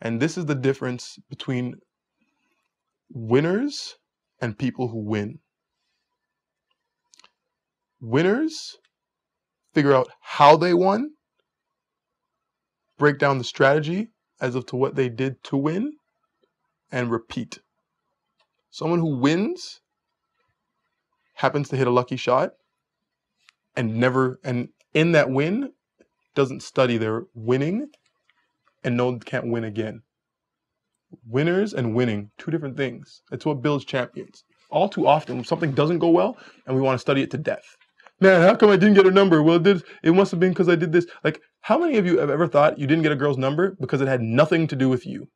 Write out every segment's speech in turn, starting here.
And this is the difference between winners and people who win. Winners figure out how they won, break down the strategy as of to what they did to win, and repeat. Someone who wins happens to hit a lucky shot and in that win doesn't study their winning and can't win again. Winners and winning, two different things. It's what builds champions. All too often, when something doesn't go well and we want to study it to death. Man, how come I didn't get her number? Well, it must have been because I did this. Like, how many of you have ever thought you didn't get a girl's number because it had nothing to do with you?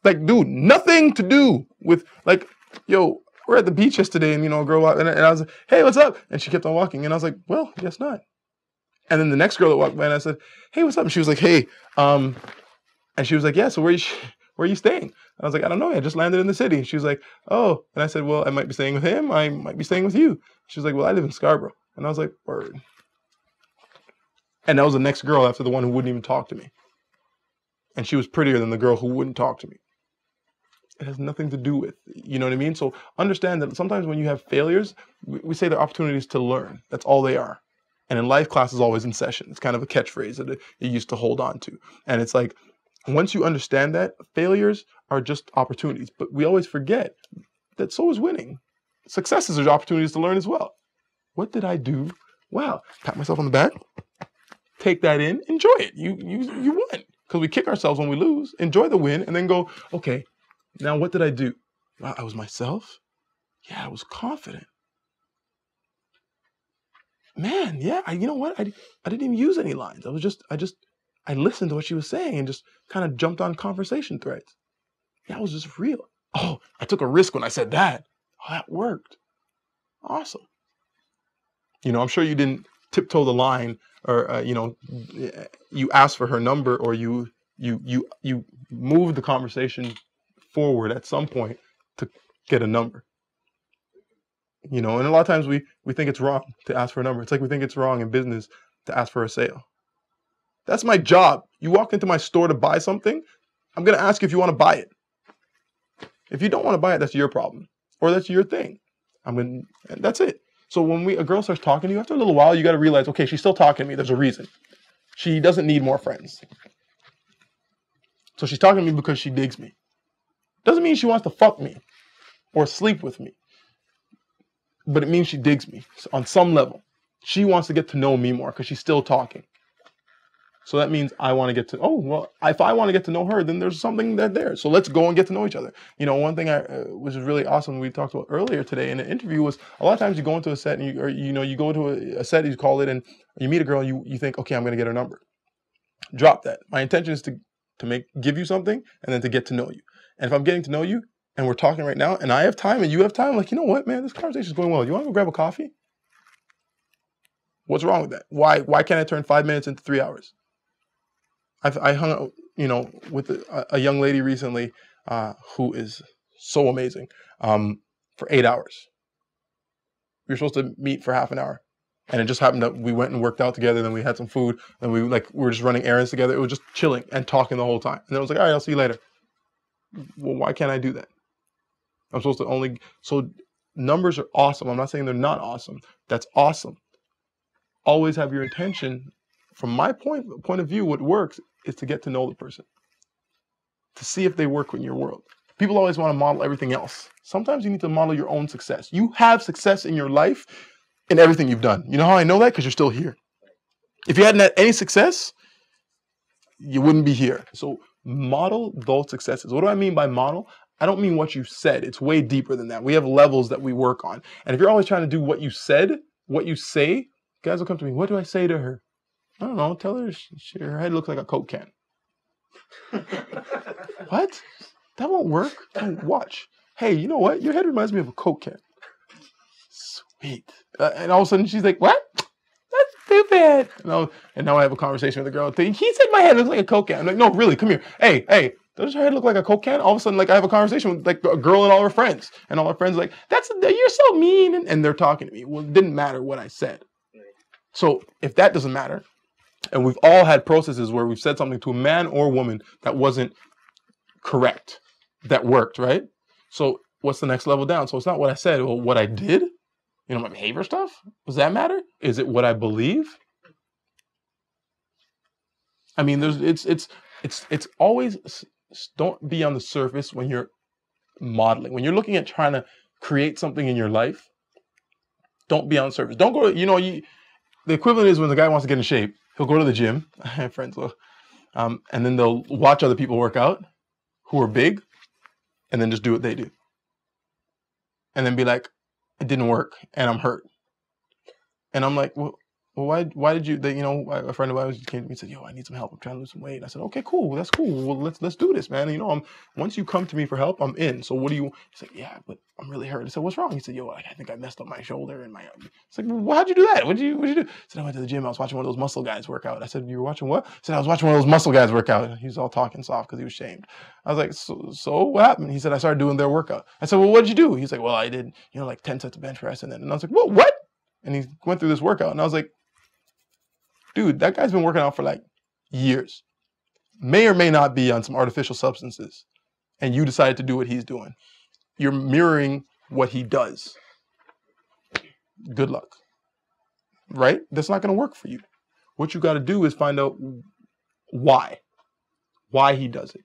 Like, dude, nothing to do with, like, yo, we're at the beach yesterday and, a girl walked and I was like, hey, what's up? And she kept on walking. And I was like, well, I guess not. And then the next girl that walked by and I said, hey, what's up? And she was like, hey, and she was like, yeah, so where are you staying? And I was like, I don't know. I just landed in the city. And she was like, oh. And I said, well, I might be staying with him. I might be staying with you. She was like, well, I live in Scarborough. And I was like, word. And that was the next girl after the one who wouldn't even talk to me. And she was prettier than the girl who wouldn't talk to me. It has nothing to do with, you know what I mean? So understand that sometimes when you have failures, we say they're opportunities to learn. That's all they are. And in life, class is always in session. It's kind of a catchphrase that you used to hold on to. And it's like, once you understand that, failures are just opportunities. But we always forget that so is winning. Successes are opportunities to learn as well. What did I do? Wow. Pat myself on the back. Take that in. Enjoy it. You won. Because we kick ourselves when we lose. Enjoy the win. And then go, okay, now what did I do? Wow, I was myself. Yeah, I was confident. Man, yeah, you know what? I didn't even use any lines. I listened to what she was saying and just kind of jumped on conversation threads. Yeah, it was just real. Oh, I took a risk when I said that. Oh, that worked. Awesome. I'm sure you didn't tiptoe the line or, you asked for her number or you moved the conversation forward at some point to get a number. And a lot of times we think it's wrong to ask for a number. It's like we think it's wrong in business to ask for a sale. That's my job. You walk into my store to buy something, I'm going to ask you if you want to buy it. If you don't want to buy it, that's your problem. Or that's your thing. And that's it. So when a girl starts talking to you, after a little while, you got to realize, okay, she's still talking to me. There's a reason. She doesn't need more friends. So she's talking to me because she digs me. Doesn't mean she wants to fuck me or sleep with me. But it means she digs me on some level. She wants to get to know me more because she's still talking. So that means I want to get to, if I want to get to know her, then there's something there. So let's go and get to know each other. One thing which is really awesome we talked about earlier today in an interview was a lot of times you go into a set and you go to a set, you call it, and you meet a girl and you think, okay, I'm going to get her number. Drop that. My intention is to give you something and then to get to know you. And if I'm getting to know you and we're talking right now and I have time and you have time, I'm like, you know what, man, this conversation is going well. You want to go grab a coffee? What's wrong with that? Why can't I turn 5 minutes into 3 hours? I hung out, with a young lady recently who is so amazing for 8 hours. We were supposed to meet for half an hour. And it just happened that we went and worked out together. Then we had some food. And we were just running errands together. It was just chilling and talking the whole time. And then I was like, all right, I'll see you later. Well, why can't I do that? I'm supposed to so numbers are awesome. I'm not saying they're not awesome. That's awesome. Always have your intention. From my point of view, what works is to get to know the person. To see if they work in your world. People always want to model everything else. Sometimes you need to model your own success. You have success in your life in everything you've done. You know how I know that? Because you're still here. If you hadn't had any success, you wouldn't be here. So model those successes. What do I mean by model? I don't mean what you said. It's way deeper than that. We have levels that we work on. And if you're always trying to do what you said, what you say, guys will come to me. What do I say to her? I don't know. Tell her her head looks like a Coke can. What? That won't work. Oh, watch. Hey, you know what? Your head reminds me of a Coke can. Sweet. And all of a sudden she's like, what? That's stupid. And now I have a conversation with the girl. He said my head looks like a Coke can. I'm like, no, really, come here. Hey, does her head look like a Coke can? All of a sudden, I have a conversation with a girl and all her friends. And all her friends are like, you're so mean. And they're talking to me. Well, it didn't matter what I said. So if that doesn't matter, And we've all had processes where we've said something to a man or woman that wasn't correct, that worked, right? So what's the next level down? So it's not what I said, well, what I did, you know, my behavior stuff. Does that matter? Is it what I believe? I mean, it's always, don't be on the surface when you're modeling. When you're looking at trying to create something in your life, don't be on the surface. Don't go to, you know, the equivalent is when the guy wants to get in shape, he'll go to the gym. I have friends, and then they'll watch other people work out who are big, and then just do what they do. And then be like, it didn't work, and I'm hurt. And I'm like, well, why did you, a friend of mine came to me and said, yo, I need some help. I'm trying to lose some weight. And I said, okay, cool. That's cool. Well, let's do this, man. And, once you come to me for help, I'm in. So what do you, he's like, yeah, but I'm really hurt. I said, what's wrong? He said, yo, I think I messed up my shoulder and my, it's like, well, how'd you do that? What'd you do? I said, I went to the gym. I was watching one of those muscle guys work out. I said, you were watching what? He said, I was watching one of those muscle guys work out. And he was all talking soft because he was shamed. I was like, so what happened? He said, I started doing their workout. I said, well, what'd you do? He's like, well, I did, like 10 sets of bench press. And I was like, whoa, what? And he went through this workout. And I was like, dude, that guy's been working out for like years. May or may not be on some artificial substances. And you decided to do what he's doing. You're mirroring what he does. Good luck. Right? That's not going to work for you. What you got to do is find out why. Why he does it.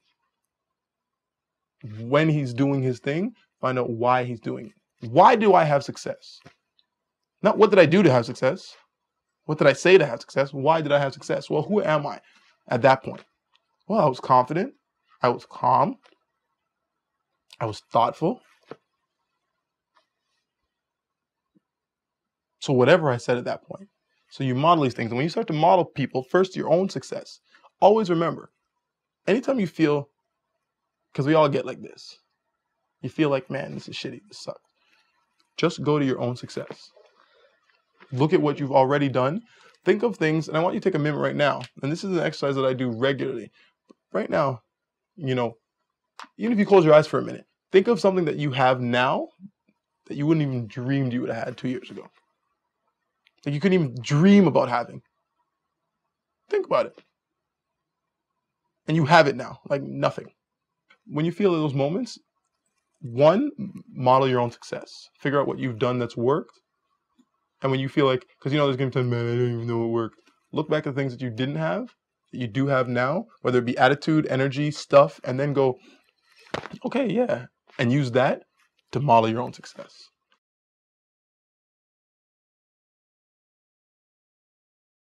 When he's doing his thing, find out why he's doing it. Why do I have success? Not what did I do to have success? What did I say to have success? Why did I have success? Well, who am I at that point? Well, I was confident. I was calm. I was thoughtful. So whatever I said at that point. So you model these things. And when you start to model people, first your own success. Always remember, anytime you feel, because we all get like this, you feel like, man, this is shitty, this sucks. Just go to your own success. Look at what you've already done. Think of things, and I want you to take a minute right now. And this is an exercise that I do regularly. Right now, even if you close your eyes for a minute, think of something that you have now that you wouldn't even dreamed you would have had 2 years ago. That you couldn't even dream about having. Think about it. And you have it now, like nothing. When you feel those moments, one, model your own success. Figure out what you've done that's worked. And when you feel like, because there's going to be times, man, I don't even know what worked. Look back at the things that you didn't have, that you do have now, whether it be attitude, energy, stuff, and then go, okay, yeah. And use that to model your own success.